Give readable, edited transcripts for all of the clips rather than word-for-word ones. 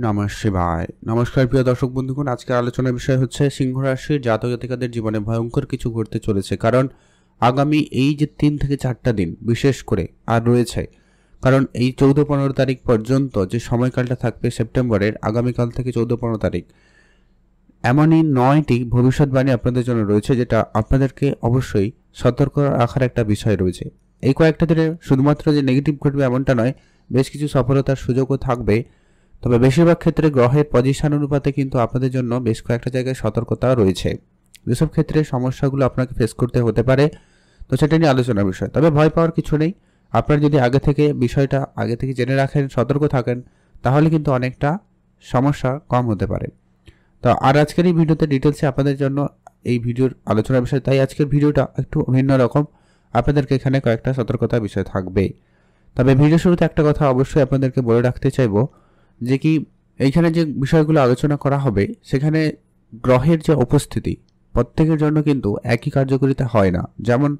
নমঃ শিবায়। নমস্কার প্রিয় দর্শক বন্ধুগণ, আজকের আলোচনার বিষয় হচ্ছে সিংহ রাশির জাতক জাতিকাদের জীবনে ভয়ঙ্কর কিছু ঘটতে চলেছে। কারণ আগামী এই যে 3 থেকে 4টা দিন বিশেষ করে আর রয়েছে, কারণ এই 14-15 তারিখ পর্যন্ত যে সময়কালটা থাকবে সেপ্টেম্বরের, আগামীকাল থেকে 14-15 তারিখ, এমনই 9টি ভবিষ্যৎবাণী আপনাদের জন্য রয়েছে, যেটা আপনাদেরকে অবশ্যই সতর্ক রাখার একটা বিষয় রয়েছে। এই কয়েকটা দিনে শুধুমাত্র যে নেগেটিভ ঘটবে এমনটা নয়, বেশ কিছু সফলতার সুযোগও থাকবে। তবে বেশিরভাগ ক্ষেত্রে গ্রহের পজিশন অনুপাতে কিন্তু আপনাদের জন্য বেশ কয়েকটা জায়গায় সতর্কতা রয়েছে। যেসব ক্ষেত্রে সমস্যাগুলো আপনাকে ফেস করতে হতে পারে, তো সেটা নিয়ে আলোচনার বিষয়। তবে ভয় পাওয়ার কিছু নেই। আপনারা যদি বিষয়টা আগে থেকে জেনে রাখেন, সতর্ক থাকেন, তাহলে কিন্তু অনেকটা সমস্যা কম হতে পারে। তো আর আজকের এই ভিডিওতে ডিটেলসে আপনাদের জন্য এই ভিডিওর আলোচনার বিষয়, তাই আজকের ভিডিওটা একটু ভিন্ন রকম। আপনাদেরকে এখানে কয়েকটা সতর্কতার বিষয় থাকবে। তবে ভিডিও শুরুতে একটা কথা অবশ্যই আপনাদেরকে বলে রাখতে চাইবো, যে কি এইখানে যে বিষয়গুলো আলোচনা করা হবে সেখানে গ্রহের যে উপস্থিতি প্রত্যেকের জন্য কিন্তু একই কার্যকারিতা হয় না। যেমন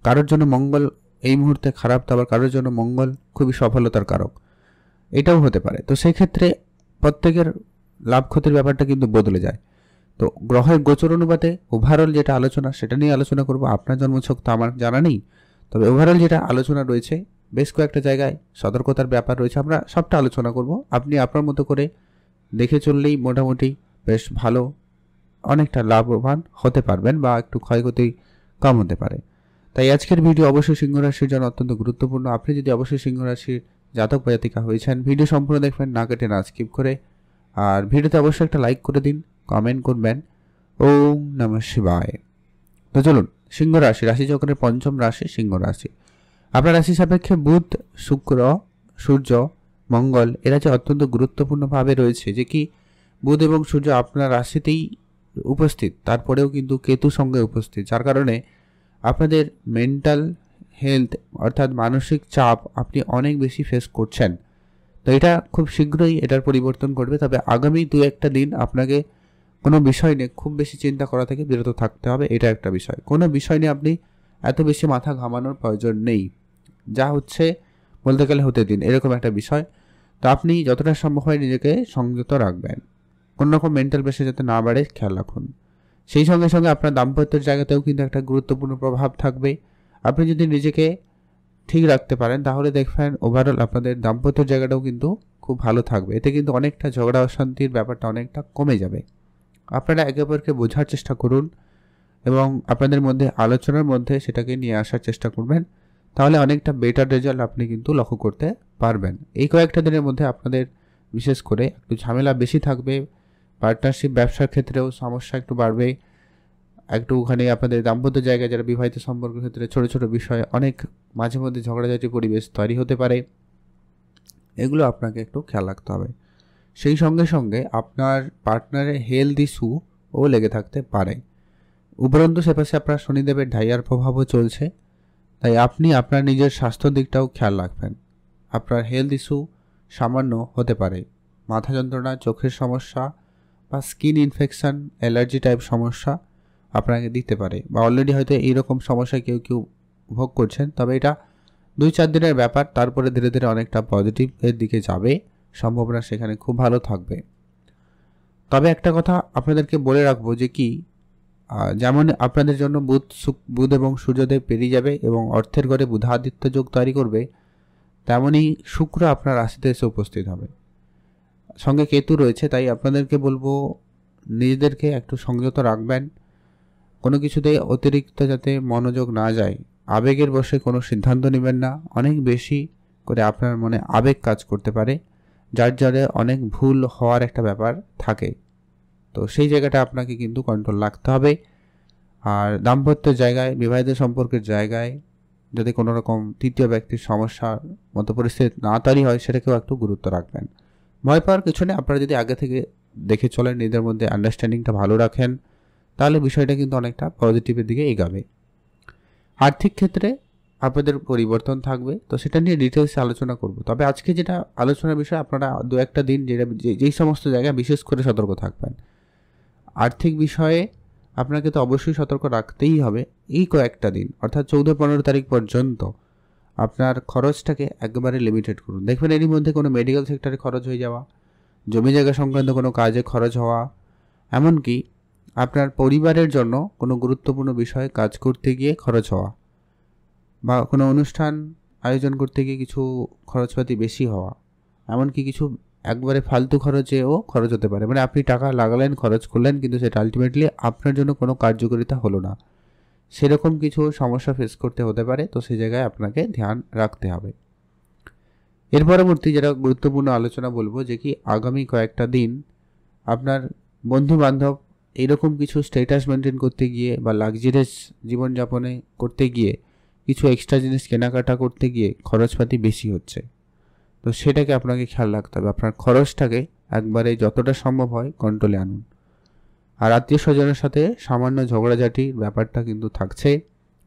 কারোর জন্য মঙ্গল এই মুহূর্তে খারাপ, তো আবার কারোর জন্য মঙ্গল খুবই সফলতার কারক, এটাও হতে পারে। তো সেই ক্ষেত্রে প্রত্যেকের লাভ ক্ষতির ব্যাপারটা কিন্তু বদলে যায়। তো গ্রহের গোচর অনুপাতে ওভারঅল যেটা আলোচনা, সেটা নিয়ে আলোচনা করব। আপনার জন্মছক তো আমার জানা নেই, তবে ওভারঅল যেটা আলোচনা রয়েছে, বেশ কয়েকটা জায়গায় সতর্কতার ব্যাপার রয়েছে, আমরা সবটা আলোচনা করব। আপনি আপনার মতো করে দেখে চললেই মোটামুটি বেশ ভালো অনেকটা লাভবান হতে পারবেন, বা একটু ক্ষয়ক্ষতি কম হতে পারে। তাই আজকের ভিডিও অবশ্যই সিংহ রাশির জন্য অত্যন্ত গুরুত্বপূর্ণ। আপনি যদি অবশ্যই সিংহ রাশির জাতক বা জাতিকা হয়েছেন, ভিডিও সম্পূর্ণ দেখবেন, না কেটে না স্কিপ করে। আর ভিডিওতে অবশ্যই একটা লাইক করে দিন, কমেন্ট করবেন। ওম নমঃ শিবায়। তো চলুন, সিংহ রাশি, রাশিচক্রের পঞ্চম রাশি সিংহ রাশি। আপনার রাশি সাপেক্ষে বুধ, শুক্র, সূর্য, মঙ্গল এরা যে অত্যন্ত গুরুত্বপূর্ণভাবে রয়েছে, যে কি বুধ এবং সূর্য আপনার রাশিতেই উপস্থিত, তারপরেও কিন্তু কেতু সঙ্গে উপস্থিত, যার কারণে আপনাদের মেন্টাল হেলথ অর্থাৎ মানসিক চাপ আপনি অনেক বেশি ফেস করছেন। তো এটা খুব শীঘ্রই এটার পরিবর্তন ঘটবে। তবে আগামী 2-1টা দিন আপনাকে কোনো বিষয় নিয়ে খুব বেশি চিন্তা করা থেকে বিরত থাকতে হবে। এটা একটা বিষয়। কোনো বিষয় নিয়ে আপনি এত বেশি মাথা ঘামানোর প্রয়োজন নেই। যা হচ্ছে বলতে গেলে হতে দিন, এরকম একটা বিষয়। তো আপনি যতটা সম্ভব হয় নিজেকে সংযত রাখবেন, কোনো রকম মেন্টাল প্রেশার যাতে না বাড়ে খেয়াল রাখুন। সেই সঙ্গে সঙ্গে আপনার দাম্পত্যের জায়গাতেও কিন্তু একটা গুরুত্বপূর্ণ প্রভাব থাকবে। আপনি যদি নিজেকে ঠিক রাখতে পারেন, তাহলে দেখবেন ওভারঅল আপনাদের দাম্পত্যের জায়গাটাও কিন্তু খুব ভালো থাকবে। এতে কিন্তু অনেকটা ঝগড়া অশান্তির ব্যাপারটা অনেকটা কমে যাবে। আপনারা একে অপরকে বোঝার চেষ্টা করুন এবং আপনাদের মধ্যে আলোচনার মধ্যে সেটাকে নিয়ে আসার চেষ্টা করবেন, তাহলে অনেকটা বেটার রেজাল্ট আপনি কিন্তু লক্ষ্য করতে পারবেন। এই কয়েকটা দিনের মধ্যে আপনাদের বিশেষ করে একটু ঝামেলা বেশি থাকবে। পার্টনারশিপ ব্যবসার ক্ষেত্রেও সমস্যা একটু বাড়বে। একটুখানি আপনাদের দাম্পত্য জায়গায় যারা বিবাহিত সম্পর্কের ক্ষেত্রে ছোট ছোট বিষয়ে অনেক মাঝে মধ্যে ঝগড়াঝাটি পরিবেশ তৈরি হতে পারে। এগুলো আপনাকে একটু খেয়াল রাখতে হবে। সেই সঙ্গে সঙ্গে আপনার পার্টনারের হেলথ ইস্যুও লেগে থাকতে পারে। উপরন্তু সেপাশে আপনার শনিদেবের ঢাইয়ার প্রভাবও চলছে, তাই আপনি আপনার নিজের স্বাস্থ্য দিকটাও খেয়াল রাখবেন। আপনার হেলথ ইস্যু সামান্য হতে পারে, মাথা যন্ত্রণা, চোখের সমস্যা বা স্কিন ইনফেকশন, অ্যালার্জি টাইপ সমস্যা আপনাকে দিতে পারে, বা অলরেডি হয়তো এইরকম সমস্যায় কেউ কেউ ভোগ করছেন। তবে এটা 2-4 দিনের ব্যাপার, তারপরে ধীরে ধীরে অনেকটা পজিটিভের দিকে যাবে, সম্ভাবনা সেখানে খুব ভালো থাকবে। তবে একটা কথা আপনাদেরকে বলে রাখবো, যে কি যেমন আপনাদের জন্য বুধ এবং সূর্যদেব পেরিয়ে যাবে এবং অর্থের ঘরে বুধাদিত্য যোগ তৈরি করবে, তেমনই শুক্র আপনার রাশিতে এসে উপস্থিত হবে, সঙ্গে কেতু রয়েছে। তাই আপনাদেরকে বলবো নিজেদেরকে একটু সংযত রাখবেন, কোনো কিছুতে অতিরিক্ত যাতে মনোযোগ না যায়, আবেগের বশে কোনো সিদ্ধান্ত নেবেন না। অনেক বেশি করে আপনার মনে আবেগ কাজ করতে পারে, যার জন্য অনেক ভুল হওয়ার একটা ব্যাপার থাকে। তো সেই জায়গাটা আপনাকে কিন্তু কন্ট্রোল রাখতে হবে। আর দাম্পত্যের জায়গায়, বিবাহিত সম্পর্কের জায়গায় যদি কোনো রকম তৃতীয় ব্যক্তির সমস্যার মতো পরিস্থিতি না তৈরি হয়, সেটাকেও একটু গুরুত্ব রাখবেন। ভয় পাওয়ার কিছু নেই। আপনারা যদি আগে থেকে দেখে চলেন, নিজেদের মধ্যে আন্ডারস্ট্যান্ডিংটা ভালো রাখেন, তাহলে বিষয়টা কিন্তু অনেকটা পজিটিভের দিকে এগাবে। আর্থিক ক্ষেত্রে আপনাদের পরিবর্তন থাকবে, তো সেটা নিয়ে ডিটেলসে আলোচনা করব। তবে আজকে যেটা আলোচনার বিষয়, আপনারা 2-1টা দিন যেই সমস্ত জায়গায় বিশেষ করে সতর্ক থাকবেন। আর্থিক বিষয়ে আপনাকে তো অবশ্যই সতর্ক রাখতেই হবে। এই কয়েকটা দিন অর্থাৎ 14-15 তারিখ পর্যন্ত আপনার খরচটাকে একবারে লিমিটেড করুন। দেখবেন এরই মধ্যে কোনো মেডিকেল সেক্টরে খরচ হয়ে যাওয়া, জমি জায়গা সংক্রান্ত কোনো কাজে খরচ হওয়া, এমনকি আপনার পরিবারের জন্য কোনো গুরুত্বপূর্ণ বিষয়ে কাজ করতে গিয়ে খরচ হওয়া, বা কোনো অনুষ্ঠান আয়োজন করতে গিয়ে কিছু খরচপাতি বেশি হওয়া, এমনকি কিছু একবারে ফালতু খরচেও খরচ হতে পারে। মানে আপনি টাকা লাগালেন, খরচ করলেন, কিন্তু সেটা আলটিমেটলি আপনার জন্য কোনো কার্যকারিতা হলো না, সেরকম কিছু সমস্যা ফেস করতে হতে পারে। তো সেই জায়গায় আপনাকে ধ্যান রাখতে হবে। এর পরবর্তী যেটা গুরুত্বপূর্ণ আলোচনা বলবো, যে কি আগামী কয়েকটা দিন আপনার বন্ধু বান্ধব এইরকম কিছু স্ট্যাটাস মেনটেন করতে গিয়ে বা লাক্সারিয়াস জীবনযাপনে করতে গিয়ে কিছু এক্সট্রা জিনিস কেনাকাটা করতে গিয়ে খরচপাতি বেশি হচ্ছে। তো সেটাকে আপনাকে খেয়াল রাখতে হবে। আপনার খরচটাকে একবারে যতটা সম্ভব হয় কন্ট্রোলে আনুন। আর আত্মীয় স্বজনের সাথে সামান্য ঝগড়াঝাটির ব্যাপারটা কিন্তু থাকছে।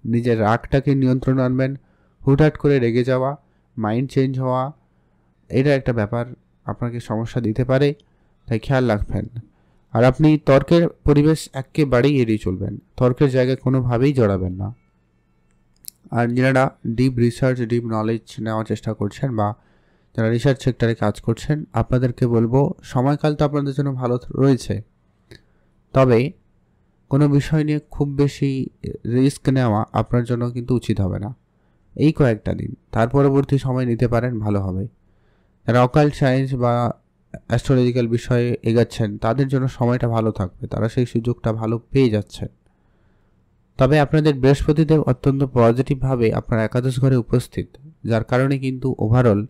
নিজের রাগটাকে নিয়ন্ত্রণ আনবেন। হুটহাট করে রেগে যাওয়া, মাইন্ড চেঞ্জ হওয়া, এটা একটা ব্যাপার আপনাকে সমস্যা দিতে পারে, তাই খেয়াল রাখবেন। আর আপনি তর্কের পরিবেশ একেবারেই এড়িয়ে চলবেন। তর্কের জায়গায় কোনোভাবেই জড়াবেন না। আর যারা ডিপ রিসার্চ, ডিপ নলেজ নেওয়ার চেষ্টা করছেন বা যারা রিসার্চ সেক্টরে কাজ করছেন, আপনাদেরকে বলবো সময়কাল তো আপনাদের জন্য ভালো রয়েছে, তবে কোনো বিষয় নিয়ে খুব বেশি রিস্ক নেওয়া আপনার জন্য কিন্তু উচিত হবে না এই কয়েকটা দিন। তার পরবর্তী সময় নিতে পারেন, ভালো হবে। যারা অকাল্ট সায়েন্স বা অ্যাস্ট্রোলজিক্যাল বিষয়ে এগাচ্ছেন, তাদের জন্য সময়টা ভালো থাকবে, তারা সেই সুযোগটা ভালো পেয়ে যাচ্ছেন। তবে আপনাদের বৃহস্পতিদেব অত্যন্ত পজিটিভভাবে আপনার একাদশ ঘরে উপস্থিত, যার কারণে কিন্তু ওভারঅল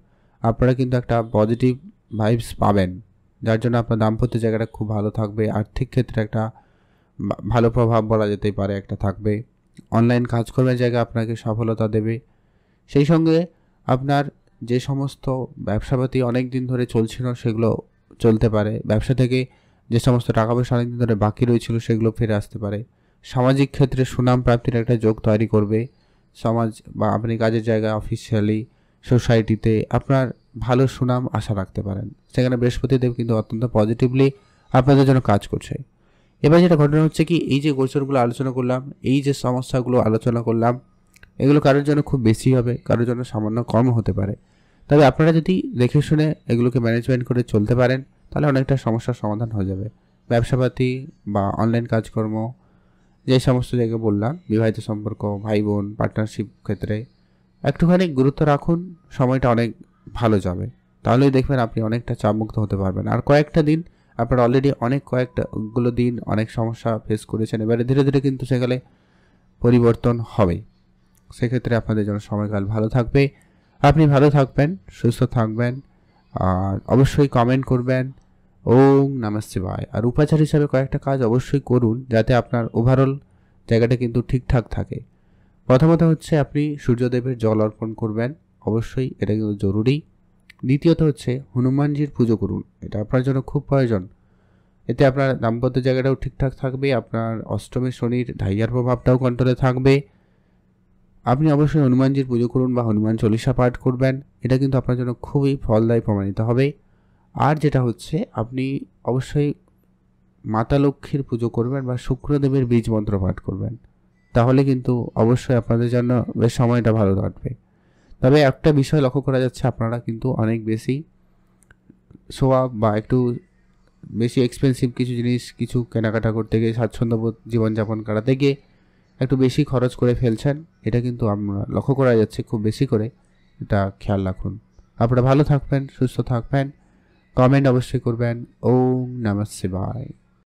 আপনারা কিন্তু একটা পজিটিভ ভাইবস পাবেন, যার জন্য আপনার দাম্পত্য জায়গাটা খুব ভালো থাকবে। আর্থিক ক্ষেত্রে একটা ভালো প্রভাব বলা যেতেই পারে একটা থাকবে। অনলাইন কাজকর্মের জায়গায় আপনাকে সফলতা দেবে। সেই সঙ্গে আপনার যে সমস্ত ব্যবসাপাতি অনেক দিন ধরে চলছিল সেগুলো চলতে পারে। ব্যবসা থেকে যে সমস্ত টাকা পয়সা অনেক দিন ধরে বাকি রয়েছিল সেগুলো ফিরে আসতে পারে। সামাজিক ক্ষেত্রে সুনাম প্রাপ্তির একটা যোগ তৈরি করবে। সমাজ বা আপনি কাজের জায়গায়, অফিসিয়ালি, সোসাইটিতে আপনার ভালো সুনাম আশা রাখতে পারেন। সেখানে বৃহস্পতিদেব কিন্তু অত্যন্ত পজিটিভলি আপনাদের জন্য কাজ করছে। এবার যেটা ঘটনা হচ্ছে কি, এই যে গোচরগুলো আলোচনা করলাম, এই যে সমস্যাগুলো আলোচনা করলাম, এগুলো কারোর জন্য খুব বেশি হবে, কারোর জন্য সামান্য কম হতে পারে। তবে আপনারা যদি দেখে শুনে এগুলোকে ম্যানেজমেন্ট করে চলতে পারেন, তাহলে অনেকটা সমস্যার সমাধান হয়ে যাবে। ব্যবসাপাতি বা অনলাইন কাজকর্ম, যে সমস্ত জায়গায় বললাম, বিবাহিত সম্পর্ক, ভাই বোন, পার্টনারশিপ ক্ষেত্রে একটুখানি গুরুত্ব রাখুন, সময়টা অনেক ভালো যাবে। তাহলেই দেখবেন আপনি অনেকটা চাপমুক্ত হতে পারবেন। আর কয়েকটা দিন আপনারা অলরেডি কয়েকটাগুলো দিন অনেক সমস্যা ফেস করেছেন, এবারে ধীরে ধীরে কিন্তু সেখানে পরিবর্তন হবে। সেক্ষেত্রে আপনাদের জন্য সময়কাল ভালো থাকবে। আপনি ভালো থাকবেন, সুস্থ থাকবেন, আর অবশ্যই কমেন্ট করবেন ওম নমঃ শিবায়। আর উপাচার হিসাবে কয়েকটা কাজ অবশ্যই করুন, যাতে আপনার ওভারঅল জায়গাটা কিন্তু ঠিকঠাক থাকে। প্রথমত হচ্ছে আপনি সূর্যদেবের জল অর্পণ করবেন, অবশ্যই এটা কিন্তু জরুরি। দ্বিতীয়ত হচ্ছে হনুমানজির পুজো করুন, এটা আপনার জন্য খুব প্রয়োজন। এতে আপনার দাম্পত্য জায়গাটাও ঠিকঠাক থাকবে, আপনার অষ্টমী শনির ঢাইয়ার প্রভাবটাও কন্ট্রোলে থাকবে। আপনি অবশ্যই হনুমানজির পুজো করুন বা হনুমান চল্লিশা পাঠ করবেন, এটা কিন্তু আপনার জন্য খুবই ফলদায়ী প্রমাণিত হবে। আর যেটা হচ্ছে, আপনি অবশ্যই মাতা লক্ষ্মীর পুজো করবেন বা শুক্রদেবের বীজ মন্ত্র পাঠ করবেন, তাহলে কিন্তু অবশ্যই আপনাদের জন্য বেশ সময়টা ভালো কাটবে। তবে একটা বিষয় লক্ষ্য করা যাচ্ছে, আপনারা কিন্তু অনেক বেশি সোয়াব বা একটু বেশি এক্সপেন্সিভ কিছু জিনিস কিছু কেনাকাটা করতে গিয়ে, স্বাচ্ছন্দ্যবোধ জীবনযাপন কাটাতে গিয়ে একটু বেশি খরচ করে ফেলছেন, এটা কিন্তু আমরা লক্ষ্য করা যাচ্ছে খুব বেশি করে। এটা খেয়াল রাখুন। আপনারা ভালো থাকবেন, সুস্থ থাকবেন, কমেন্ট অবশ্যই করবেন। ওম নমঃ শিবায়।